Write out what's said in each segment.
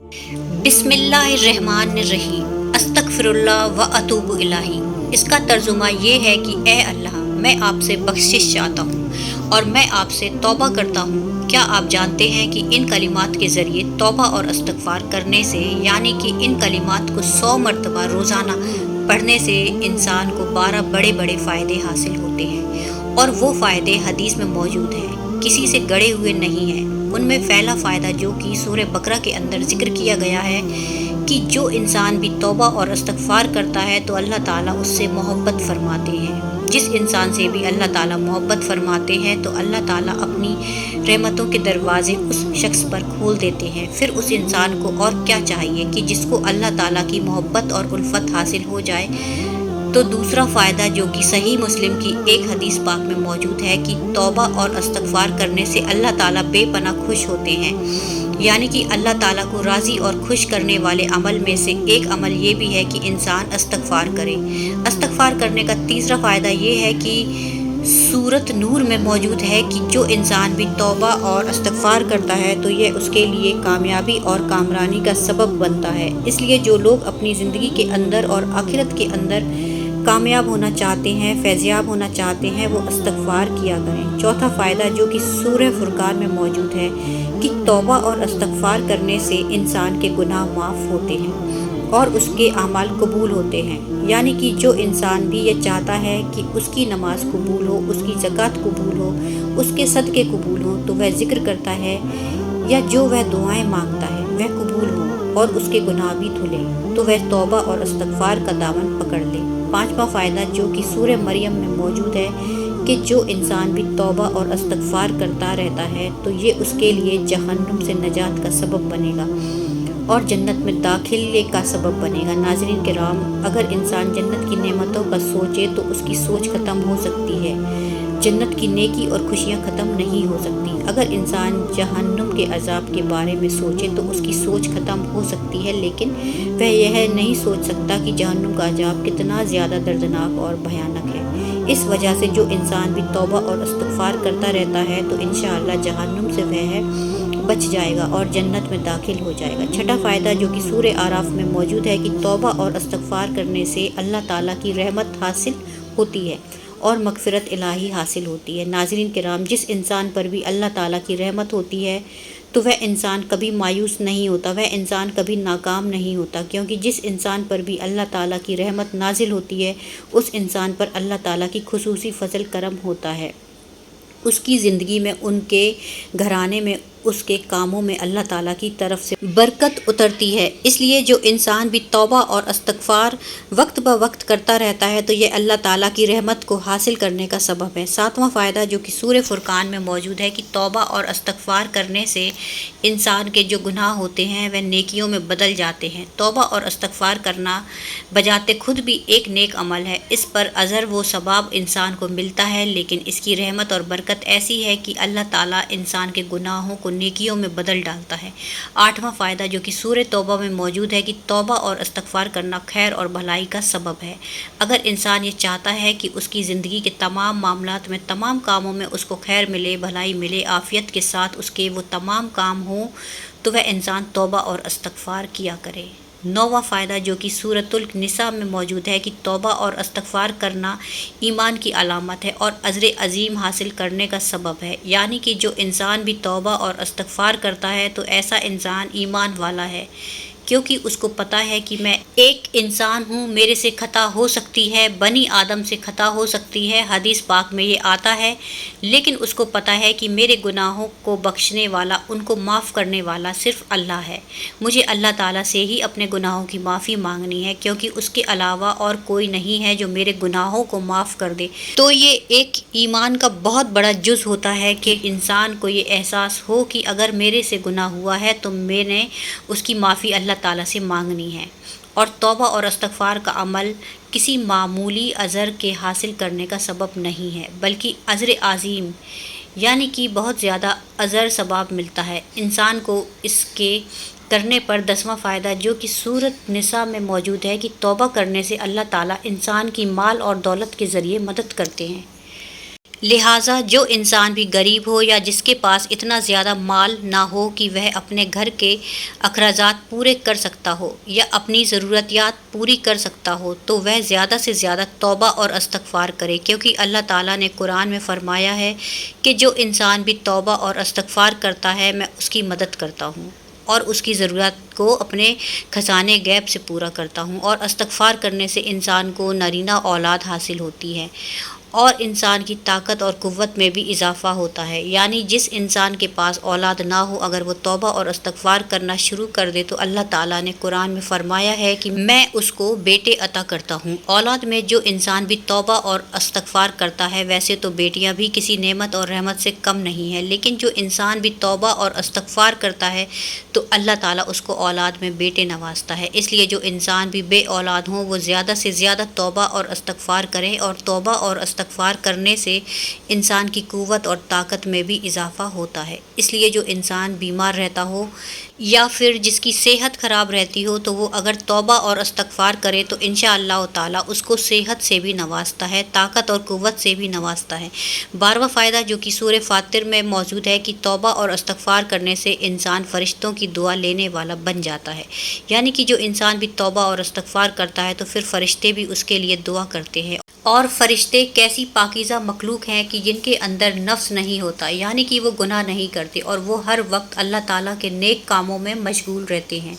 बिस्मिल्लाहिर्रहमानिर्रहीम अस्तगफिरुल्लाह व अतूबु इलाही। इसका तर्जुमा ये है कि ए अल्लाह, मैं आपसे बख्शिश चाहता हूँ और मैं आपसे तौबा करता हूँ। क्या आप जानते हैं कि इन कलिमात के ज़रिए तौबा और इस्तग़फ़ार करने से, यानी कि इन कलिमात को 100 मरतबा रोज़ाना पढ़ने से इंसान को 12 बड़े बड़े फ़ायदे हासिल होते हैं। और वो फ़ायदे हदीस में मौजूद हैं, किसी से गढ़े हुए नहीं हैं। उनमें पहला फ़ायदा जो कि सूरह बकरा के अंदर ज़िक्र किया गया है कि जो इंसान भी तौबा और इस्तग़फ़ार करता है तो अल्लाह ताला उससे मोहब्बत फरमाते हैं। जिस इंसान से भी अल्लाह ताला मोहब्बत फरमाते हैं तो अल्लाह ताला अपनी रहमतों के दरवाज़े उस शख्स पर खोल देते हैं। फिर उस इंसान को और क्या चाहिए कि जिसको अल्लाह ताला की मोहब्बत और उल्फत हासिल हो जाए। तो दूसरा फ़ायदा जो कि सही मुस्लिम की एक हदीस पाक में मौजूद है कि तौबा और इस्तग़फ़ार करने से अल्लाह ताला बेपनाह खुश होते हैं। यानी कि अल्लाह ताला को राज़ी और खुश करने वाले अमल में से एक अमल ये भी है कि इंसान इस्तग़फ़ार करे। इस्तग़फ़ार करने का तीसरा फ़ायदा ये है कि सूरत नूर में मौजूद है कि जो इंसान भी तौबा और इस्तग़फ़ार करता है तो ये उसके लिए कामयाबी और कामरानी का सबब बनता है। इसलिए जो लोग अपनी ज़िंदगी के अंदर और आखिरत के अंदर कामयाब होना चाहते हैं, फैज़याब होना चाहते हैं, वो इस्तग़फ़ार किया करें। चौथा फ़ायदा जो कि सूरह फुरक़ान में मौजूद है कि तौबा और इस्तग़फ़ार करने से इंसान के गुनाह माफ़ होते हैं और उसके अमाल कबूल होते हैं। यानी कि जो इंसान भी ये चाहता है कि उसकी नमाज कबूल हो, उसकी ज़कात कबूल हो, उसके सदक़े कबूल हो, तो वह ज़िक्र करता है या जो वह दुआएं मांगता है वह कबूल हो और उसके गुनाह भी धुले, तो वह तौबा और इस्तग़फ़ार का दामन पकड़ ले। पांचवा फ़ायदा जो कि सूरह मरियम में मौजूद है कि जो इंसान भी तौबा और इस्तग़फ़ार करता रहता है तो ये उसके लिए जहन्नुम से नजात का सबब बनेगा और जन्नत में दाखिले का सबब बनेगा। नाज़रीन किराम, अगर इंसान जन्नत की नेमतों का सोचे तो उसकी सोच ख़त्म हो सकती है, जन्नत की नेकी और खुशियाँ ख़त्म नहीं हो सकती। अगर इंसान जहन्नुम के अज़ाब के बारे में सोचे तो उसकी सोच ख़त्म हो सकती है, लेकिन वह यह नहीं सोच सकता कि जहन्नुम का अज़ाब कितना ज़्यादा दर्दनाक और भयानक है। इस वजह से जो इंसान भी तौबा और इस्तग़फ़ार करता रहता है तो इंशाअल्लाह जहन्नुम से वह बच जाएगा और जन्नत में दाखिल हो जाएगा। छठा फ़ायदा जो कि सूरह आराफ में मौजूद है कि तौबा और इस्तग़फ़ार करने से अल्लाह ताला की रहमत हासिल होती है और मग़फ़िरत इलाही हासिल होती है। नाज़रीन किराम, जिस इंसान पर भी अल्लाह ताला की रहमत होती है तो वह इंसान कभी मायूस नहीं होता, वह इंसान कभी नाकाम नहीं होता, क्योंकि जिस इंसान पर भी अल्लाह ताला की रहमत नाजिल होती है उस इंसान पर अल्लाह ताला की खुसूसी फ़ज़ल करम होता है। उसकी ज़िंदगी में, उनके घराने में, उसके कामों में अल्लाह ताला की तरफ से बरकत उतरती है। इसलिए जो इंसान भी तौबा और इस्तग़फ़ार वक्त ब वक्त करता रहता है तो ये अल्लाह ताला की रहमत को हासिल करने का सबब है। सातवां फ़ायदा जो कि सूरह फुरक़ान में मौजूद है कि तौबा और इस्तग़फ़ार करने से इंसान के जो गुनाह होते हैं वह नेकियों में बदल जाते हैं। तौबा और इस्तग़फ़ार करना बजाते खुद भी एक नेक अमल है, इस पर अजर व सवाब इंसान को मिलता है, लेकिन इसकी रहमत और बरकत ऐसी है कि अल्लाह ताला इंसान के गुनाहों को नेकियों में बदल डालता है। आठवां फ़ायदा जो कि सूरह तौबा में मौजूद है कि तौबा और इस्तग़फ़ार करना खैर और भलाई का सबब है। अगर इंसान ये चाहता है कि उसकी ज़िंदगी के तमाम मामलात में, तमाम कामों में उसको खैर मिले, भलाई मिले, आफ़ियत के साथ उसके वो तमाम काम हों, तो वह इंसान तौबा और इस्तग़फ़ार किया करे। नौवां फ़ायदा जो कि सूरतुल निसा में मौजूद है कि तौबा और इस्तग़फ़ार करना ईमान की अलामत है और अजर अज़ीम हासिल करने का सबब है। यानी कि जो इंसान भी तौबा और इस्तग़फ़ार करता है तो ऐसा इंसान ईमान वाला है, क्योंकि उसको पता है कि मैं एक इंसान हूँ, मेरे से खता हो सकती है, बनी आदम से खता हो सकती है, हदीस पाक में ये आता है, लेकिन उसको पता है कि मेरे गुनाहों को बख्शने वाला, उनको माफ़ करने वाला सिर्फ़ अल्लाह है। मुझे अल्लाह ताला से ही अपने गुनाहों की माफ़ी मांगनी है, क्योंकि उसके अलावा और कोई नहीं है जो मेरे गुनाहों को माफ़ कर दे। तो ये एक ईमान का बहुत बड़ा जुज़ होता है कि इंसान को ये एहसास हो कि अगर मेरे से गुनाह हुआ है तो मैंने उसकी माफ़ी अल्लाह ताला से मांगनी है। और तौबा और इस्तग़फ़ार का अमल किसी मामूली अज़र के हासिल करने का सबब नहीं है, बल्कि अज़र अज़ीम, यानी कि बहुत ज़्यादा अज़र सवाब मिलता है इंसान को इसके करने पर। 10वां फ़ायदा जो कि सूरत निसा में मौजूद है कि तौबा करने से अल्लाह ताला इंसान की माल और दौलत के ज़रिए मदद करते हैं। لہٰذا جو انسان بھی غریب ہو یا جس کے پاس اتنا زیادہ مال نہ ہو کہ وہ اپنے گھر کے اخراجات پورے کر سکتا ہو یا اپنی ضروریات پوری کر سکتا ہو، تو وہ زیادہ سے زیادہ توبہ اور استغفار کرے، کیونکہ اللہ تعالیٰ نے قرآن میں فرمایا ہے کہ جو انسان بھی توبہ اور استغفار کرتا ہے میں اس کی مدد کرتا ہوں اور اس کی ضرورت کو اپنے خزانے غیب سے پورا کرتا ہوں۔ اور استغفار کرنے سے انسان کو نرینہ اولاد حاصل ہوتی ہے اور انسان کی طاقت اور قوت میں بھی اضافہ ہوتا ہے، یعنی جس انسان کے پاس اولاد نہ ہو اگر وہ توبہ اور استغفار کرنا شروع کر دے تو اللہ تعالیٰ نے قرآن میں فرمایا ہے کہ میں اس کو بیٹے عطا کرتا ہوں۔ اولاد میں جو انسان بھی توبہ اور استغفار کرتا ہے، ویسے تو بیٹیاں بھی کسی نعمت اور رحمت سے کم نہیں ہیں، لیکن جو انسان بھی توبہ اور استغفار کرتا ہے تو اللہ تعالیٰ اس کو اولاد میں بیٹے نوازتا ہے۔ اس لیے جو انسان بھی بے اولاد ہوں وہ زیادہ سے زیادہ توبہ اور استغفار کریں، اور توبہ اور استغفار کرنے سے انسان کی قوت اور طاقت میں بھی اضافہ ہوتا ہے۔ اس لیے جو انسان بیمار رہتا ہو یا پھر جس کی صحت خراب رہتی ہو تو وہ اگر توبہ اور استغفار کرے تو انشاءاللہ تعالیٰ اس کو صحت سے بھی نوازتا ہے، طاقت اور قوت سے بھی نوازتا ہے۔ 12واں فائدہ جو کہ سورہ فاطر میں موجود ہے کہ توبہ اور استغفار کرنے سے انسان فرشتوں کی دعا لینے والا بن جاتا ہے، یعنی کہ جو انسان بھی توبہ اور استغفار کرتا ہے تو پھر فرشتے بھی اس کے لیے دعا کرتے ہیں۔ اور فرشتے کیسی پاکیزہ مخلوق ہیں کہ جن کے اندر نفس نہیں ہوتا، یعنی کہ وہ گناہ نہیں کرتے اور وہ ہر وقت اللہ تعالیٰ کے نیک کاموں میں مشغول رہتے ہیں۔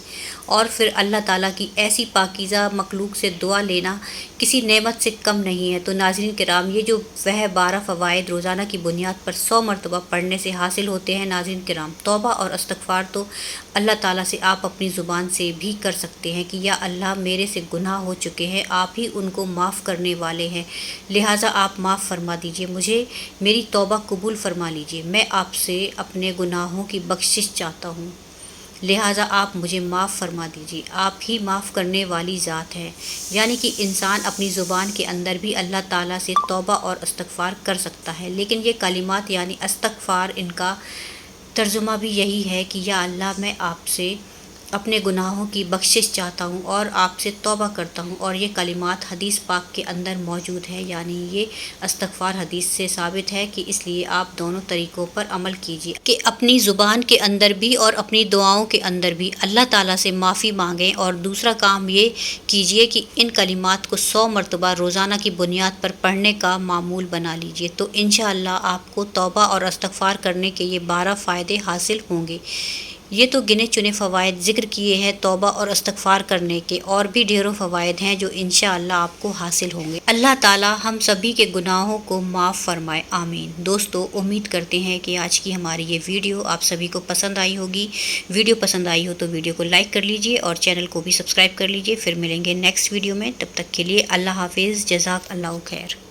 اور پھر اللہ تعالیٰ کی ایسی پاکیزہ مخلوق سے دعا لینا کسی نعمت سے کم نہیں ہے۔ تو ناظرین کرام، یہ جو وہ 12 فوائد روزانہ کی بنیاد پر 100 مرتبہ پڑھنے سے حاصل ہوتے ہیں، ناظرین کرام توبہ اور استغفار تو اللہ تعالیٰ سے آپ اپنی زبان سے بھی کر سکتے ہیں کہ یا اللہ میرے سے گناہ ہو چکے ہیں، آپ ہی ان کو معاف کرنے والے ہیں، لہٰذا آپ معاف فرما دیجئے، مجھے میری توبہ قبول فرما لیجئے، میں آپ سے اپنے گناہوں کی بخشش چاہتا ہوں، لہٰذا آپ مجھے معاف فرما دیجئے، آپ ہی معاف کرنے والی ذات ہے۔ یعنی کہ انسان اپنی زبان کے اندر بھی اللہ تعالیٰ سے توبہ اور استغفار کر سکتا ہے، لیکن یہ کلمات یعنی استغفار ان کا ترجمہ بھی یہی ہے کہ یا اللہ میں آپ سے اپنے گناہوں کی بخشش چاہتا ہوں اور آپ سے توبہ کرتا ہوں۔ اور یہ کلمات حدیث پاک کے اندر موجود ہے، یعنی یہ استغفار حدیث سے ثابت ہے کہ اس لیے آپ دونوں طریقوں پر عمل کیجیے کہ اپنی زبان کے اندر بھی اور اپنی دعاؤں کے اندر بھی اللہ تعالیٰ سے معافی مانگیں، اور دوسرا کام یہ کیجیے کہ ان کلمات کو 100 مرتبہ روزانہ کی بنیاد پر پڑھنے کا معمول بنا لیجیے، تو انشاءاللہ آپ کو توبہ اور استغفار کرنے کے یہ 12 فائدے حاصل ہوں گے۔ یہ تو گنے چنے فوائد ذکر کیے ہیں توبہ اور استغفار کرنے کے، اور بھی ڈھیروں فوائد ہیں جو انشاءاللہ آپ کو حاصل ہوں گے۔ اللہ تعالیٰ ہم سبھی کے گناہوں کو معاف فرمائے، آمین۔ دوستو، امید کرتے ہیں کہ آج کی ہماری یہ ویڈیو آپ سبھی کو پسند آئی ہوگی۔ ویڈیو پسند آئی ہو تو ویڈیو کو لائک کر لیجئے اور چینل کو بھی سبسکرائب کر لیجئے۔ پھر ملیں گے نیکسٹ ویڈیو میں، تب تک کے لیے اللہ حافظ، جزاک اللہ خیر۔